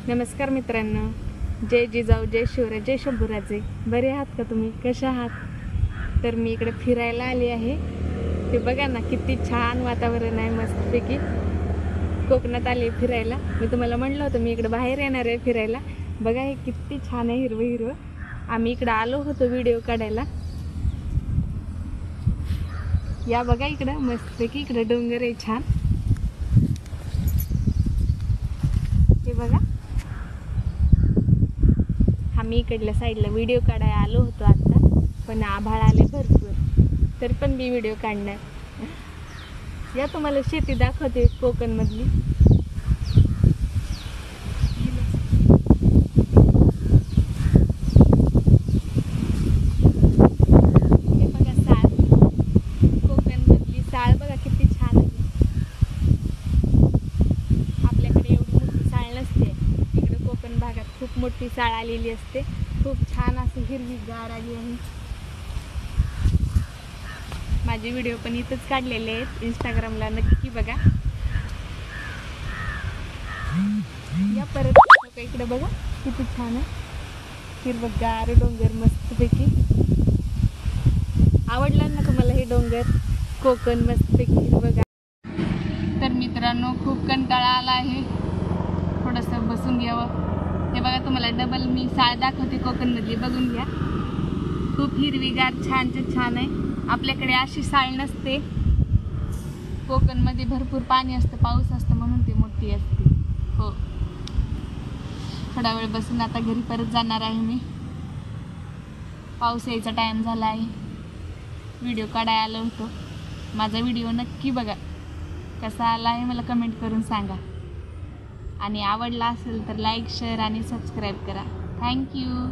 नमस्कार मित्रांनो, जय जिजाऊ, जय शिवराय, जय शंभूराजे. बरे आहात का तुम्ही? कशा आहात? तर मी इकडे फिरायला आली आहे. ते बघा ना किती छान वातावरण आहे, मस्तपैकी. कोकणात आली फिरायला. मी तुम्हाला म्हणलं होतं मी इकडे बाहेर येणार आहे फिरायला. बघा हे किती छान आहे, हिरवं हिरवं. आम्ही इकडे आलो होतो व्हिडिओ काढायला. या बघा इकडं मस्तपैकी, इकडे डोंगर आहे छान. हे बघा, आम्ही इकडल्या साईडला व्हिडिओ काढायला आलो होतो आता, पण आभाळ आले भरपूर, तर पण मी व्हिडिओ काढणार. या तुम्हाला शेती दाखवते कोकणमधली. हे बघा साळ, कोकणमधली साळ बघा किती छान आहे. आपल्याकडे एवढी मोठी साळ नसते, इकडे कोकण भागात खूप मोठी साळ आलेली असते. खूप छान अशी हिरवीगार आली आहे. माझे व्हिडिओ पण इथंच काढलेले आहेत, इंस्टाग्रामला नक्की बघा. या परत इकडे बघा किती छान आहे, हिरवगार डोंगर मस्तपैकी. आवडलं ना तुम्हाला हे डोंगर, कोकण मस्तपैकी हिरवगार? तर मित्रांनो, खूप कंटाळा आला आहे, थोडंसं बसून घ्यावं. हे बघा तुम्हाला डबल मी साळ दाखवते कोकणमधली, बघून घ्या. खूप हिरवीगार छान आहे. आपल्याकडे अशी साळ नसते, कोकणमध्ये भरपूर पाणी असतं, पाऊस असतं म्हणून ती मोठी असते. हो, थोडा वेळ बसून आता घरी परत जाणार आहे मी. पाऊस यायचा टाईम झाला आहे. व्हिडिओ काढायला आलो होतो. माझा व्हिडिओ नक्की बघा, कसा आला आहे मला कमेंट करून सांगा. आणि आवडला असेल तर लाईक, शेअर आणि सबस्क्राईब करा. थँक्यू.